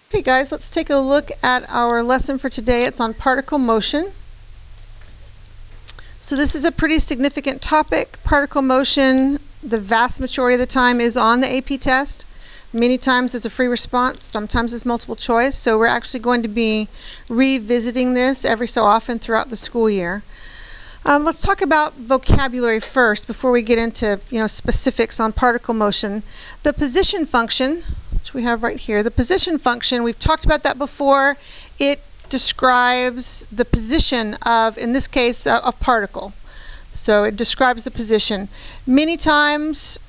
Okay guys, let's take a look at our lesson for today. It's on particle motion. So this is a pretty significant topic. Particle motion, the vast majority of the time, is on the AP test. Many times it's a free response, sometimes it's multiple choice. So we're actually going to be revisiting this every so often throughout the school year. Let's talk about vocabulary first before we get into specifics on particle motion. The position function, which we have right here, the position function, we've talked about that before. It describes the position of, in this case, a particle. So it describes the position. Many times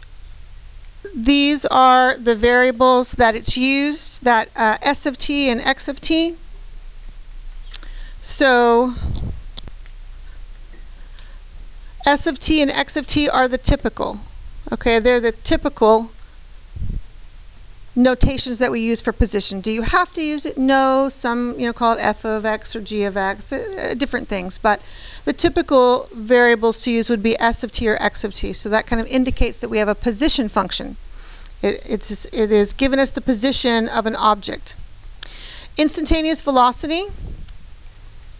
these are the variables that it's used, that s of t and x of t. So s of t and x of t are the typical. Okay, they're the typical notations that we use for position. Do you have to use it? No. Some call it f of x or g of x, different things. But the typical variables to use would be s of t or x of t. So that kind of indicates that we have a position function. It is giving us the position of an object. Instantaneous velocity.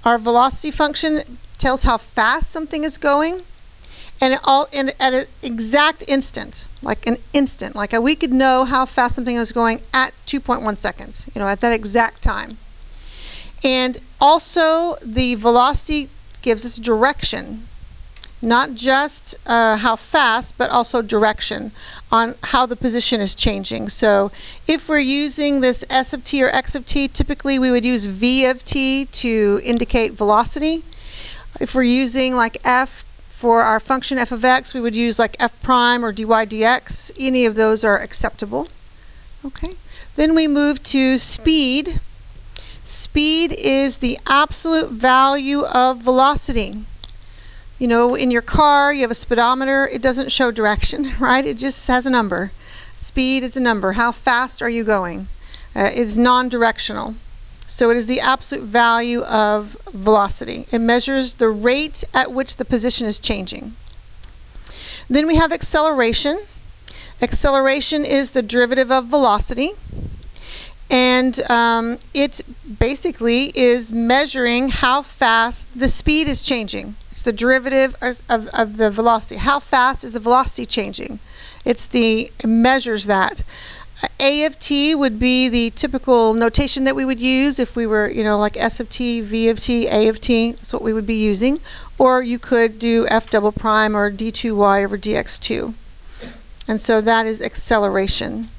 Our velocity function tells how fast something is going. And at an exact instant, like we could know how fast something is going at 2.1 seconds, at that exact time. And also the velocity gives us direction, not just how fast, but also direction on how the position is changing. So if we're using this s of t or x of t, typically we would use v of t to indicate velocity. If we're using like f for our function f of x, we would use like f prime or dy dx. Any of those are acceptable. Okay. Then we move to speed. Speed is the absolute value of velocity. In your car, you have a speedometer. It doesn't show direction, right? It just has a number. Speed is a number. How fast are you going? It is non-directional. So it is the absolute value of velocity. It measures the rate at which the position is changing. Then we have acceleration. Acceleration is the derivative of velocity. And it basically is measuring how fast the speed is changing. It's the derivative of the velocity. How fast is the velocity changing? It measures that. A of t would be the typical notation that we would use if we were, like s of t, v of t, a of t. That's what we would be using. Or you could do f double prime or d2y over dx2. And so that is acceleration.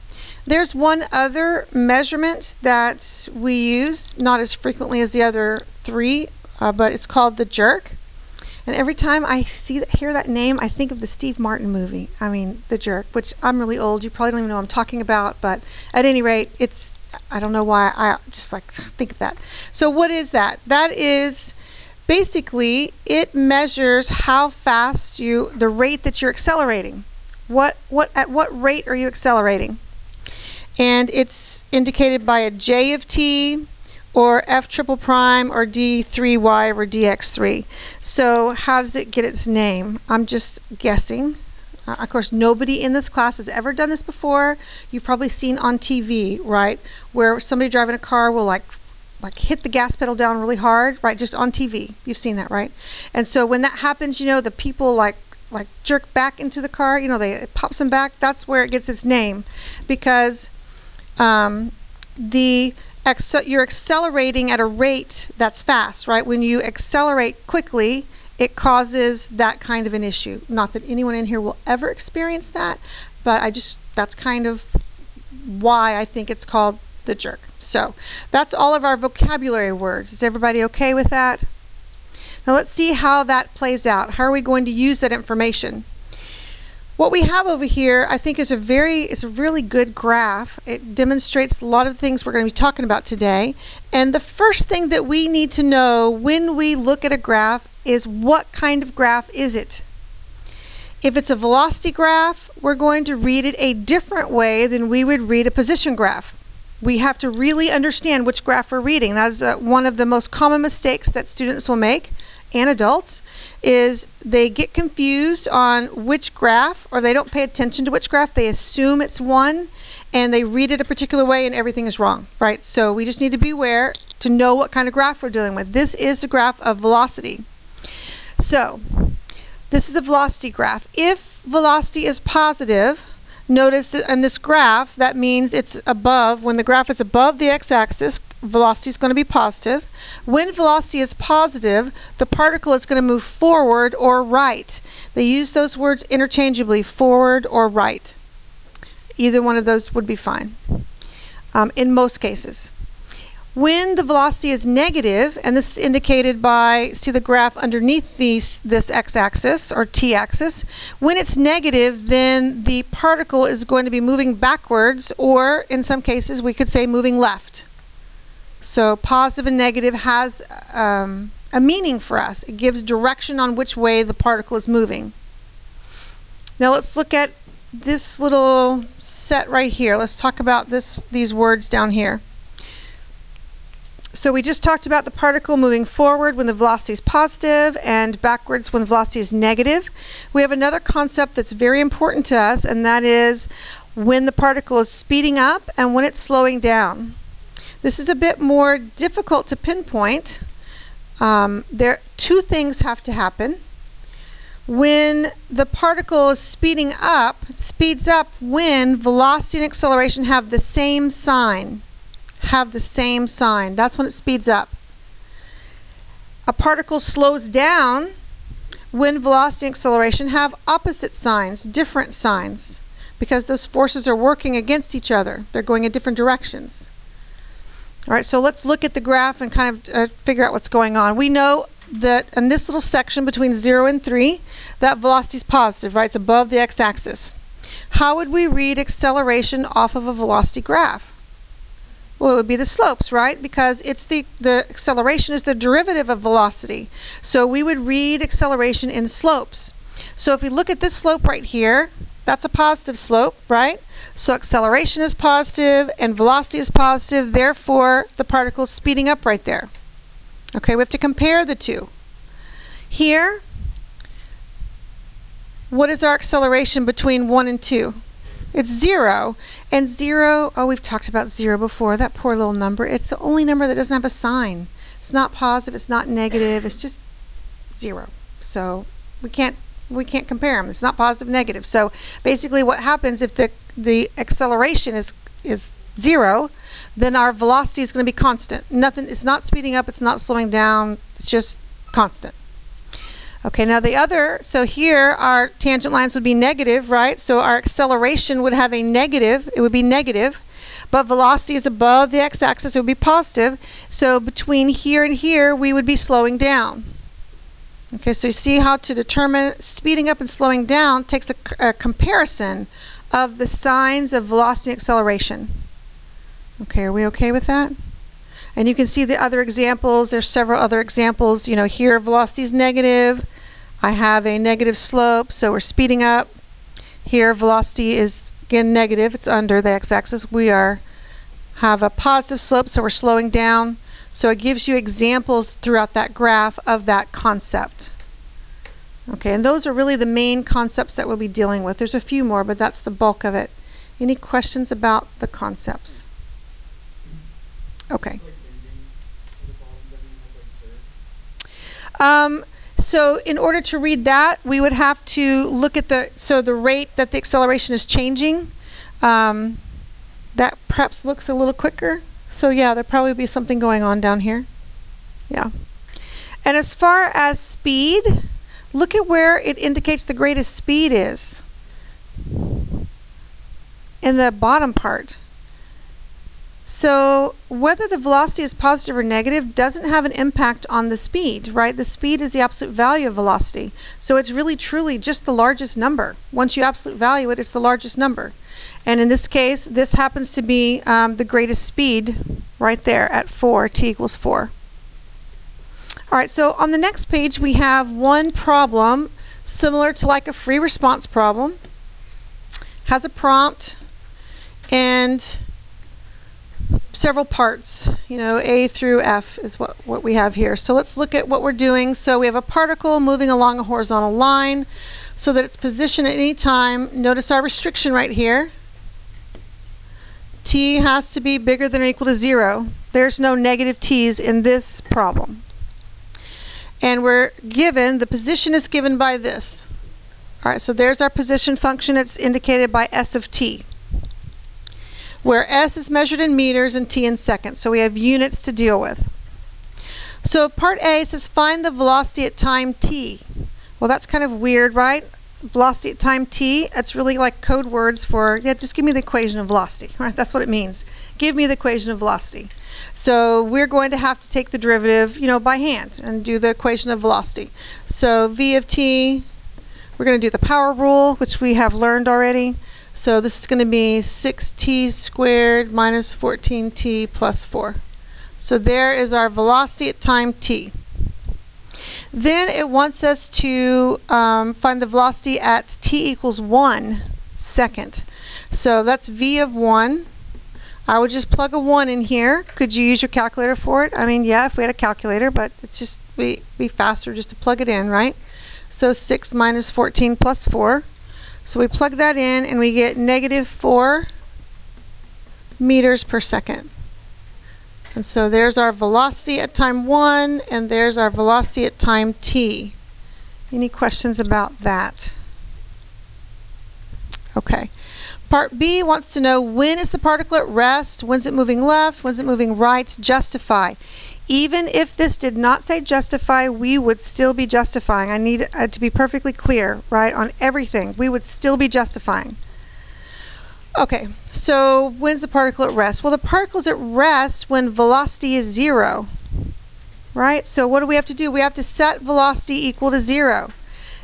There's one other measurement that we use, not as frequently as the other three, but it's called the jerk. And every time I hear that name, I think of the Steve Martin movie. The Jerk, which I'm really old. You probably don't even know what I'm talking about. But at any rate, I don't know why I just think of that. So what is that? That is basically, it measures how fast the rate that you're accelerating. At what rate are you accelerating? And it's indicated by a j of t, or f triple prime, or d3y over dx3. So how does it get its name? I'm just guessing. Of course, nobody in this class has ever done this before. You've probably seen on TV, right, where somebody driving a car will like hit the gas pedal down really hard, right? Just on TV. You've seen that, right? And so when that happens, the people like jerk back into the car. It pops them back. That's where it gets its name, because you're accelerating at a rate that's fast, right? When you accelerate quickly, it causes that kind of an issue. Not that anyone in here will ever experience that, but that's kind of why I think it's called the jerk. So that's all of our vocabulary words. Is everybody okay with that? Now let's see how that plays out. How are we going to use that information? What we have over here, I think, is a really good graph. It demonstrates a lot of things we're going to be talking about today. And the first thing that we need to know when we look at a graph is what kind of graph is it? If it's a velocity graph, we're going to read it a different way than we would read a position graph. We have to really understand which graph we're reading. That is one of the most common mistakes that students will make, and adults, is they get confused on which graph, or they don't pay attention to which graph. They assume it's one, and they read it a particular way and everything is wrong, right? So we just need to be aware to know what kind of graph we're dealing with. This is the graph of velocity. So this is a velocity graph. If velocity is positive, notice in this graph, that means it's above. When the graph is above the x-axis, velocity is going to be positive. When velocity is positive, the particle is going to move forward or right. They use those words interchangeably, forward or right. Either one of those would be fine in most cases. When the velocity is negative, and this is indicated by, see the graph underneath this x-axis or t-axis, when it's negative, then the particle is going to be moving backwards, or in some cases we could say moving left. So positive and negative has a meaning for us. It gives direction on which way the particle is moving. Now let's look at this little set right here. Let's talk about these words down here. So we just talked about the particle moving forward when the velocity is positive and backwards when the velocity is negative. We have another concept that's very important to us, and that is when the particle is speeding up and when it's slowing down. This is a bit more difficult to pinpoint. Two things have to happen. When the particle is speeding up, it speeds up when velocity and acceleration have the same sign. That's when it speeds up. A particle slows down when velocity and acceleration have opposite signs, different signs, because those forces are working against each other. They're going in different directions. All right, so let's look at the graph and kind of figure out what's going on. We know that in this little section between 0 and 3, that velocity is positive, right? It's above the x-axis. How would we read acceleration off of a velocity graph? Well, it would be the slopes, right? Because it's the acceleration is the derivative of velocity. So we would read acceleration in slopes. So if we look at this slope right here, that's a positive slope, right? So acceleration is positive and velocity is positive, therefore the particle is speeding up right there. Okay, we have to compare the two. Here, what is our acceleration between 1 and 2? It's 0. And 0, oh, we've talked about 0 before. That poor little number. It's the only number that doesn't have a sign. It's not positive, it's not negative, it's just 0. So we can't compare them. It's not positive, negative. So basically what happens if the acceleration is 0, then our velocity is going to be constant. It's not speeding up, it's not slowing down, it's just constant. Okay, now so here our tangent lines would be negative, right? So our acceleration would have a negative, it would be negative, but velocity is above the x-axis, it would be positive. So between here and here, we would be slowing down. Okay, so you see how to determine speeding up and slowing down takes a comparison of the signs of velocity and acceleration. Okay, are we okay with that? And you can see the other examples. There's several other examples. You know, here velocity is negative. I have a negative slope, so we're speeding up. Here velocity is again negative. It's under the x-axis. We have a positive slope, so we're slowing down. So it gives you examples throughout that graph of that concept. Okay, and those are really the main concepts that we'll be dealing with. There's a few more, but that's the bulk of it. Any questions about the concepts? Okay. So in order to read that, we would have to look at the rate that the acceleration is changing. That perhaps looks a little quicker. So yeah, there'll probably be something going on down here. Yeah. And as far as speed, look at where it indicates the greatest speed is. In the bottom part. So whether the velocity is positive or negative doesn't have an impact on the speed, right? The speed is the absolute value of velocity. So it's really truly just the largest number. Once you absolute value it, it's the largest number. And in this case, this happens to be the greatest speed right there at 4, t equals 4. All right, so on the next page we have one problem similar to like a free response problem. Has a prompt and several parts, you know, A through F is what we have here. So let's look at what we're doing. So we have a particle moving along a horizontal line so that its position at any time, notice our restriction right here. t has to be bigger than or equal to 0. There's no negative t's in this problem. And we're given, the position is given by this. All right, so there's our position function. It's indicated by s of t, where s is measured in meters and t in seconds. So we have units to deal with. So part A says find the velocity at time t. Well, that's kind of weird, right? Velocity at time t, that's really like code words for, yeah, just give me the equation of velocity, right? That's what it means. Give me the equation of velocity. So we're going to have to take the derivative, you know, by hand and do the equation of velocity. So v of t, we're going to do the power rule, which we have learned already. So this is going to be 6t squared minus 14t plus 4. So there is our velocity at time t. Then it wants us to find the velocity at t equals 1 second. So that's v of 1. I would just plug a 1 in here. Could you use your calculator for it? I mean, yeah, if we had a calculator, but it's just be faster just to plug it in, right? So 6 minus 14 plus 4. So we plug that in and we get negative 4 meters per second. And so there's our velocity at time 1, and there's our velocity at time t. Any questions about that? Okay. Part B wants to know when is the particle at rest, when's it moving left, when's it moving right, justify. Even if this did not say justify, we would still be justifying. I need to be perfectly clear, right, on everything. We would still be justifying. Okay, so when's the particle at rest? Well, the particle's at rest when velocity is 0, right? So what do we have to do? We have to set velocity equal to 0.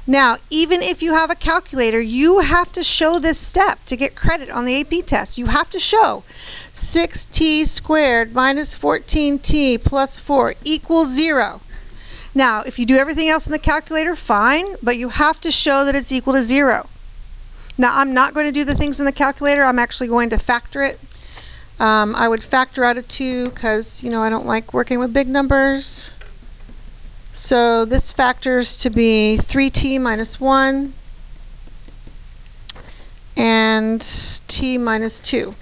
Now, even if you have a calculator, you have to show this step to get credit on the AP test. You have to show 6t squared minus 14t plus 4 equals 0. Now, if you do everything else in the calculator, fine, but you have to show that it's equal to 0. Now, I'm not going to do the things in the calculator. I'm actually going to factor it. I would factor out a 2 because, you know, I don't like working with big numbers. So this factors to be 3t minus 1 and t minus 2.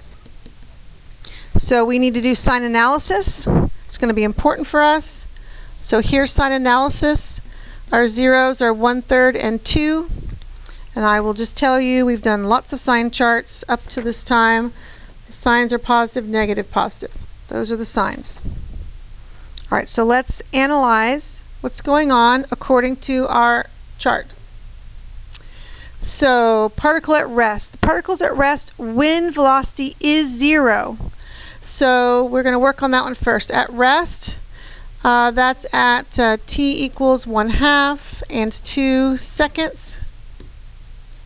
So we need to do sign analysis. It's going to be important for us. So here's sign analysis. Our zeros are 1/3 and 2. And I will just tell you, we've done lots of sign charts up to this time. The signs are positive, negative, positive. Those are the signs. All right, so let's analyze what's going on according to our chart. So particle at rest. The particle's at rest when velocity is 0. So we're going to work on that one first. At rest, that's at t equals 1/2 and 2 seconds.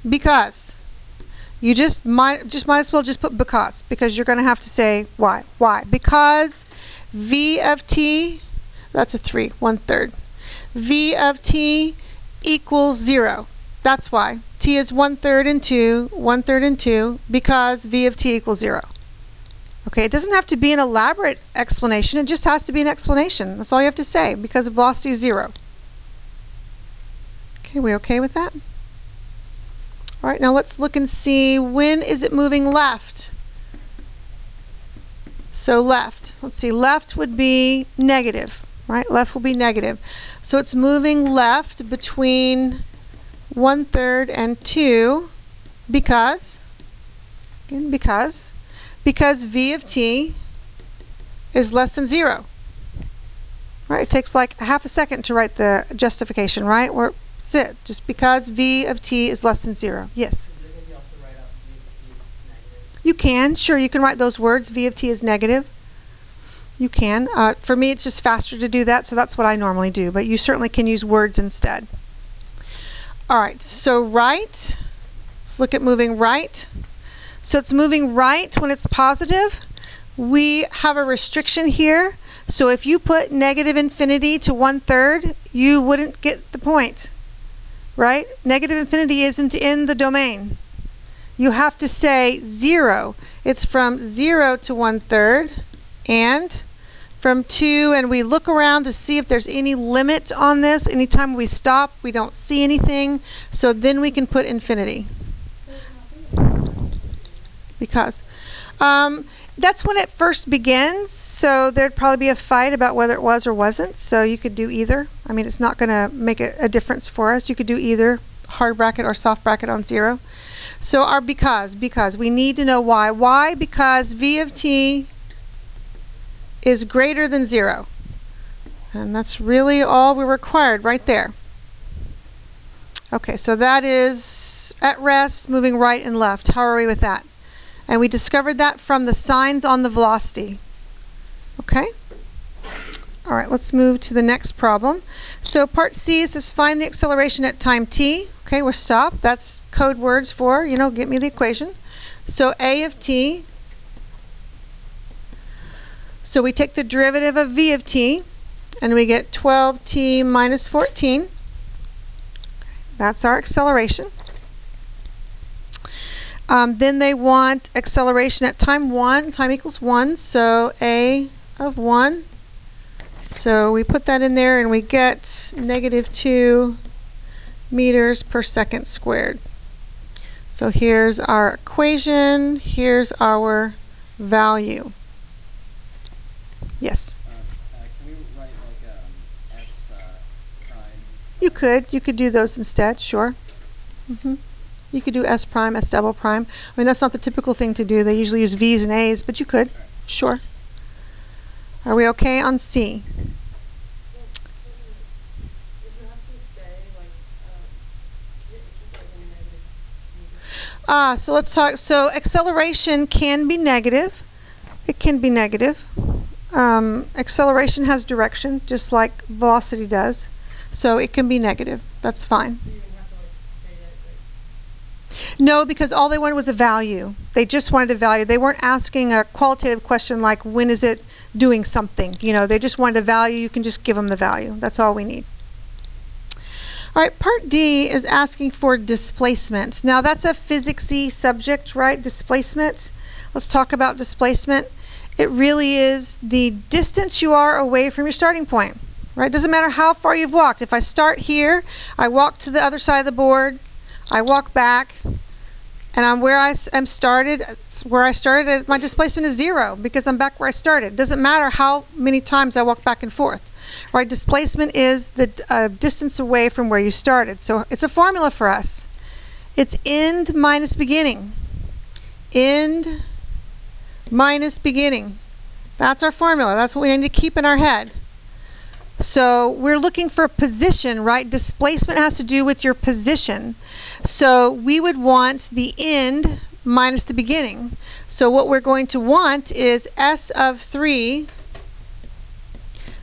Because you just might as well just put because you're going to have to say why. Why? Because v of t, that's a 3, 1/3. V of t equals 0. That's why. T is 1/3 and 2, 1/3 and 2, because v of t equals 0. Okay, it doesn't have to be an elaborate explanation. It just has to be an explanation. That's all you have to say, because velocity is 0. Okay, we okay with that? All right, now let's look and see when is it moving left. So left, let's see, left would be negative, right? Left will be negative. So it's moving left between 1/3 and 2 because, again, because v of t is less than 0. Right? It takes like half a second to write the justification, right? That's it. Just because v of t is less than 0. Yes? Can you also write out v of t is negative? You can. Sure, you can write those words. V of t is negative. You can. For me, it's just faster to do that, so that's what I normally do. But you certainly can use words instead. All right, so right. Let's look at moving right. So it's moving right when it's positive. We have a restriction here. So if you put negative infinity to 1/3, you wouldn't get the point, right? Negative infinity isn't in the domain. You have to say 0. It's from 0 to 1/3 and from 2, and we look around to see if there's any limit on this. Anytime we stop, we don't see anything. So then we can put infinity. Because That's when it first begins, so there'd probably be a fight about whether it was or wasn't, so you could do either. I mean, it's not going to make a difference for us. You could do either hard bracket or soft bracket on 0. So our because we need to know why. Why? Because v of t is greater than 0. And that's really all we're required right there. Okay, so that is at rest, moving right and left. How are we with that? And we discovered that from the signs on the velocity. Okay? All right, let's move to the next problem. So part C says find the acceleration at time t. Okay, we're stopped. That's code words for, get me the equation. So a of t. So we take the derivative of v of t, and we get 12t minus 14. That's our acceleration. Then they want acceleration at time 1. Time equals 1, so a of 1. So we put that in there and we get negative 2 meters per second squared. So here's our equation. Here's our value. Yes? Can we write like s prime? You could do those instead, sure. You could do s prime, s double prime. I mean, that's not the typical thing to do. They usually use v's and a's, but you could. Sure. Are we okay on C? So let's talk. So acceleration can be negative. It can be negative. Acceleration has direction, just like velocity does. So it can be negative. That's fine. No, because all they wanted was a value. They just wanted a value. They weren't asking a qualitative question like, when is it doing something? They just wanted a value. You can just give them the value. That's all we need. All right, part D is asking for displacement. Now, that's a physics-y subject, right? Displacement. Let's talk about displacement. It really is the distance you are away from your starting point, right? Doesn't matter how far you've walked. If I start here, I walk to the other side of the board, I walk back, and I'm where I started. Where I started, my displacement is 0 because I'm back where I started. Doesn't matter how many times I walk back and forth, right? Displacement is the distance away from where you started. So it's a formula for us. It's end minus beginning. End minus beginning. That's our formula. That's what we need to keep in our head. So we're looking for position, right? Displacement has to do with your position. So we would want the end minus the beginning. So what we're going to want is s of 3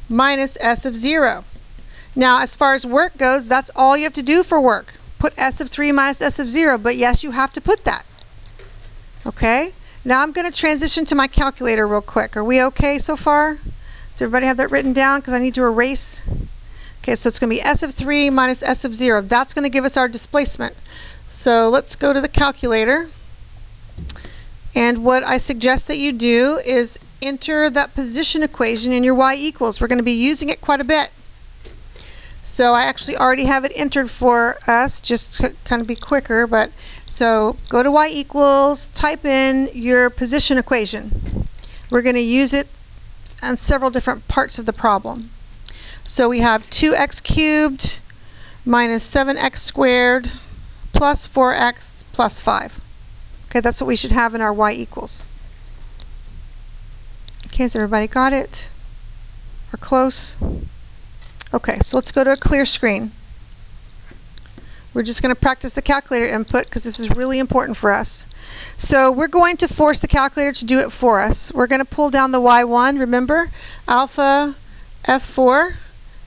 minus s of 0. Now, as far as work goes, that's all you have to do for work. Put s of 3 minus s of 0. But yes, you have to put that. Okay? Now I'm going to transition to my calculator real quick. Are we okay so far? Does everybody have that written down? Because I need to erase. Okay, so it's going to be s of 3 minus s of 0. That's going to give us our displacement. So let's go to the calculator. And what I suggest that you do is enter that position equation in your y equals. We're going to be using it quite a bit. So I actually already have it entered for us, just to kind of be quicker. But so go to y equals, type in your position equation. We're going to use it on several different parts of the problem. So we have 2x cubed minus 7x squared plus 4x plus 5. Okay, that's what we should have in our y equals. Okay, has everybody got it? We're close. Okay, so let's go to a clear screen. We're just going to practice the calculator input because this is really important for us. So we're going to force the calculator to do it for us. We're going to pull down the y1. Remember, alpha f4.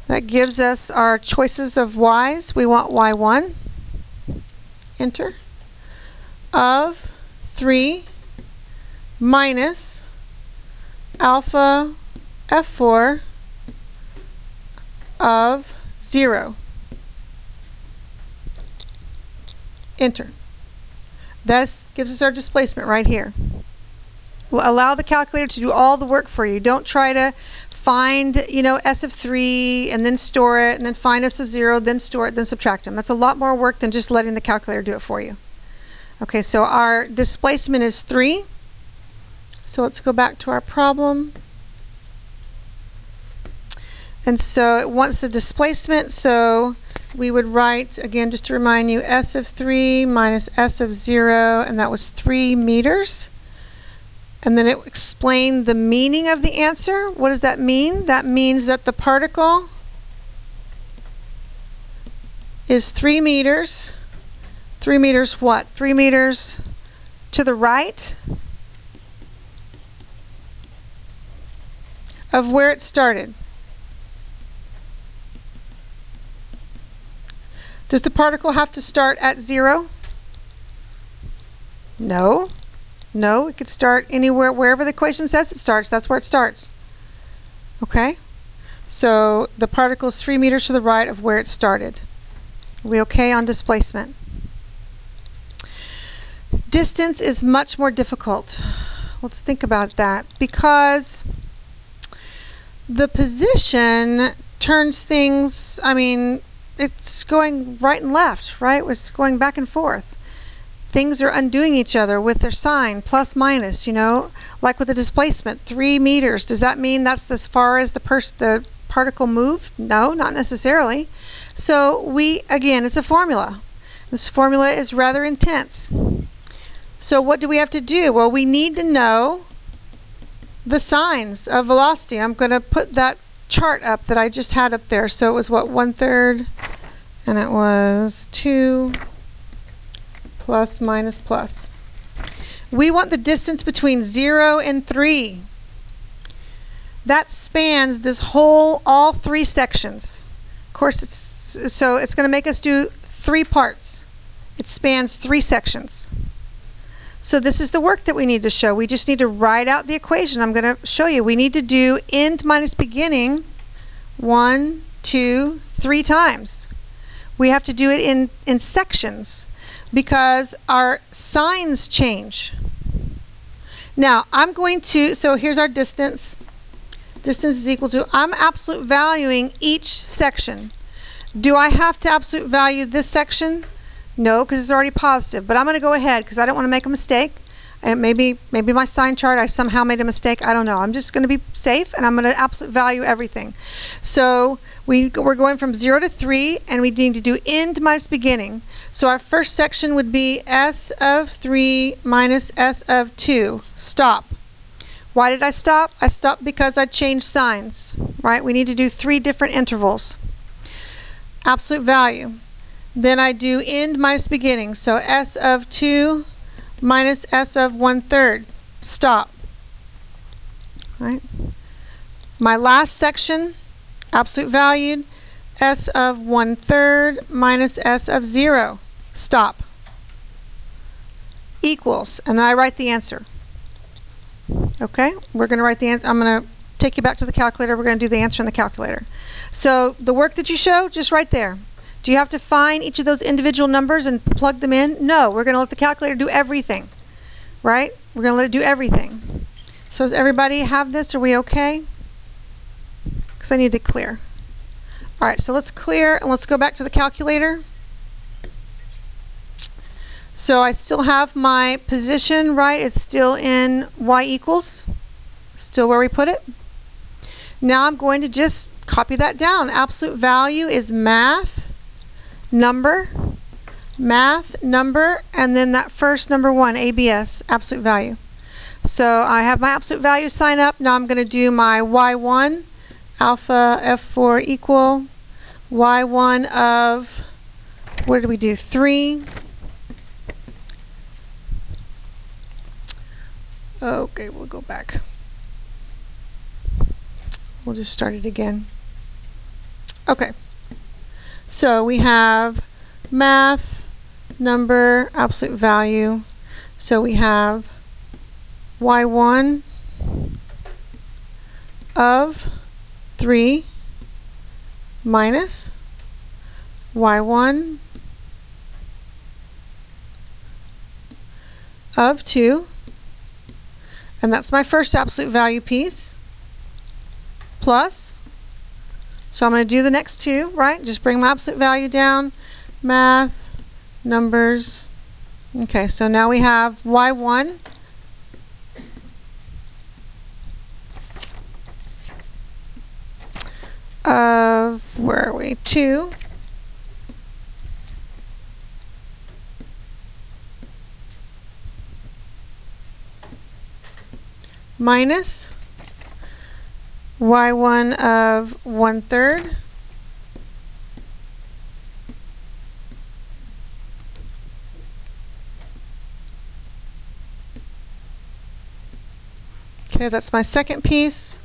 That gives us our choices of y's. We want y1. Enter. Of 3 minus alpha f4 of 0. Enter. This gives us our displacement right here. We'll allow the calculator to do all the work for you. Don't try to find, s of 3 and then store it, and then find s of 0, then store it, then subtract them. That's a lot more work than just letting the calculator do it for you. Okay, so our displacement is 3. So let's go back to our problem. And so it wants the displacement, so we would write, again, just to remind you, s of 3 minus s of 0, and that was 3 meters. And then it explained the meaning of the answer. What does that mean? That means that the particle is 3 meters. 3 meters what? 3 meters to the right of where it started. Does the particle have to start at 0? No. No, it could start anywhere, wherever the equation says it starts, that's where it starts. Okay? So the particle is 3 meters to the right of where it started. Are we okay on displacement? Distance is much more difficult. Let's think about that, because the position turns things, I mean, it's going right and left, right? It's going back and forth. Things are undoing each other with their sign, plus, minus, you know, like with the displacement, 3 meters. Does that mean that's as far as the particle moved? No, not necessarily. So again, it's a formula. This formula is rather intense. So what do we have to do? Well, we need to know the signs of velocity. I'm going to put that chart up that I just had up there. So it was what, 1/3, and it was 2 plus minus plus. We want the distance between 0 and 3. That spans this whole, all 3 sections. Of course, it's going to make us do 3 parts. It spans 3 sections. So this is the work that we need to show. We just need to write out the equation. I'm going to show you. We need to do end minus beginning 1, 2, 3 times. We have to do it in sections, because our signs change. Now, I'm going to, so here's our distance. Distance is equal to, I'm absolute valuing each section. Do I have to absolute value this section? No, because it's already positive. But I'm going to go ahead because I don't want to make a mistake. And maybe my sign chart, I somehow made a mistake. I don't know. I'm just going to be safe, and I'm going to absolute value everything. So we're going from 0 to 3, and we need to do end minus beginning. So our first section would be s of 3 minus s of 2. Stop. Why did I stop? I stopped because I changed signs, right? We need to do 3 different intervals. Absolute value. Then I do end minus beginning. So s of 2 minus s of 1/3. Stop. Right? My last section, absolute valued, s of 1/3 minus s of 0. Stop. Equals, and then I write the answer. Okay? We're going to write the answer. I'm going to take you back to the calculator. We're going to do the answer in the calculator. So the work that you show, just right there. Do you have to find each of those individual numbers and plug them in? No, we're going to let the calculator do everything. Right? We're going to let it do everything. So does everybody have this? Are we okay? Because I need to clear. All right, so let's clear and let's go back to the calculator. So I still have my position, right? It's still in y equals, still where we put it. Now I'm going to just copy that down. Absolute value is math, number, and then that first number 1, ABS, absolute value. So I have my absolute value sign up. Now I'm going to do my y1, alpha f4 equal y1 of, what did we do, 3. Okay, we'll go back. We'll just start it again. Okay. So we have math, number, absolute value. So we have y1 of 3 minus y1 of 2. And that's my first absolute value piece. Plus, so I'm going to do the next 2, right? Just bring my absolute value down. Math, numbers. Okay, so now we have y1 of, where are we, 2 minus y1 of 1/3 okay, that's my second piece.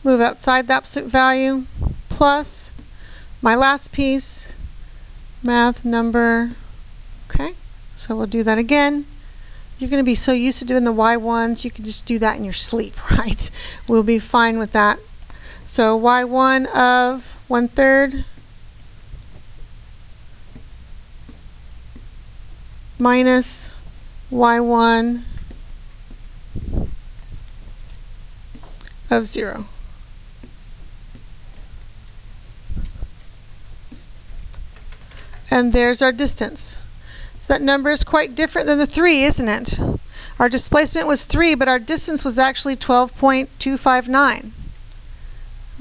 Move outside the absolute value, plus my last piece, math number. Okay, so we'll do that again. You're going to be so used to doing the y1s, you can just do that in your sleep, right? We'll be fine with that. So y1 of 1/3 minus y1 of 0. And there's our distance. So that number is quite different than the 3, isn't it? Our displacement was 3, but our distance was actually 12.259.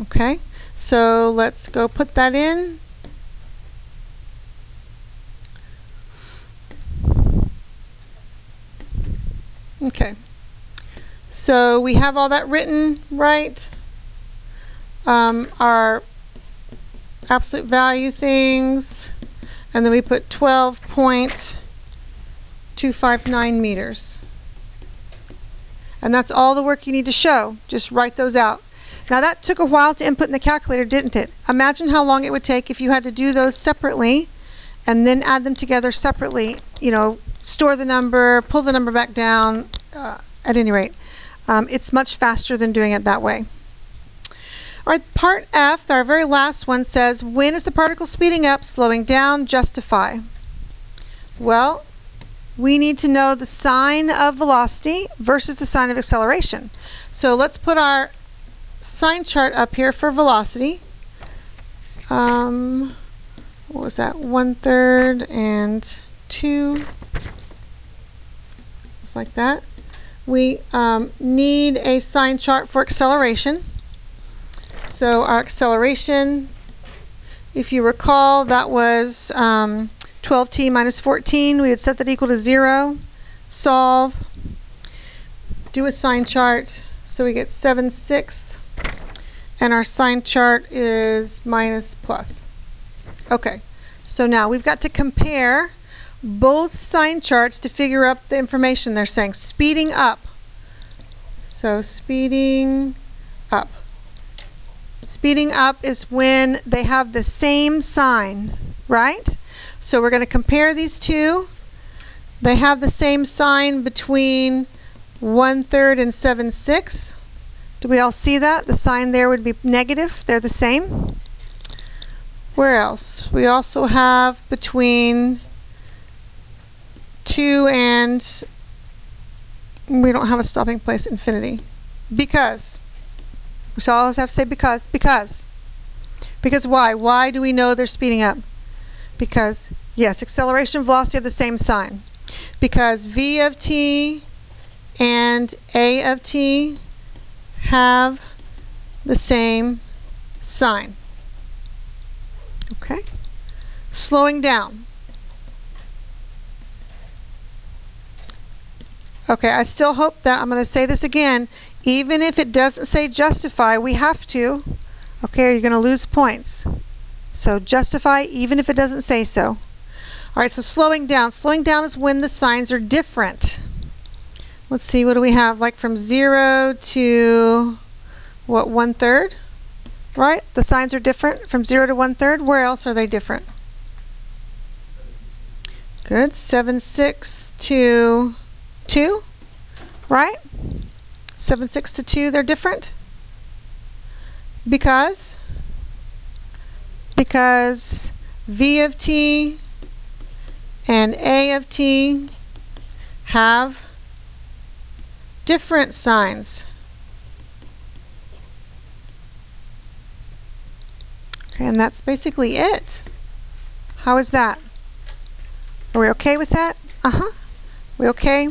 Okay, so let's go put that in. Okay, so we have all that written, right? Our absolute value things, and then we put 12.259 meters. And that's all the work you need to show. Just write those out. Now that took a while to input in the calculator, didn't it? Imagine how long it would take if you had to do those separately and then add them together separately. You know, store the number, pull the number back down. At any rate, it's much faster than doing it that way. All right, part F, our very last one, says, when is the particle speeding up, slowing down, justify? Well, we need to know the sign of velocity versus the sign of acceleration. So let's put our sign chart up here for velocity. What was that? 1/3 and 2. Just like that. We need a sign chart for acceleration. So our acceleration, if you recall, that was 12t minus 14. We had set that equal to 0. Solve. Do a sign chart. So we get 7/6. And our sign chart is minus plus. Okay. So now we've got to compare both sign charts to figure out the information they're saying. Speeding up. So speeding up. Speeding up is when they have the same sign, right? So we're going to compare these two. They have the same sign between 1/3 and 7/6. Do we all see that? The sign there would be negative. They're the same. Where else? We also have between 2 and, we don't have a stopping place, infinity. Because. We shall always have to say because. Because why? Why do we know they're speeding up? Because, yes, acceleration and velocity have the same sign. Because v of t and a of t have the same sign. Okay? Slowing down. Okay, I still hope that, I'm going to say this again, even if it doesn't say justify, we have to. Okay, you're going to lose points. So justify even if it doesn't say so. All right, so slowing down. Slowing down is when the signs are different. Let's see, what do we have? Like from 0 to, what, 1/3? Right? The signs are different from 0 to 1/3. Where else are they different? Good. 7/6 to 2, right? 7/6 to 2, they're different. Because v of t and a of t have different signs. Okay, and that's basically it. How is that? Are we okay with that? We okay?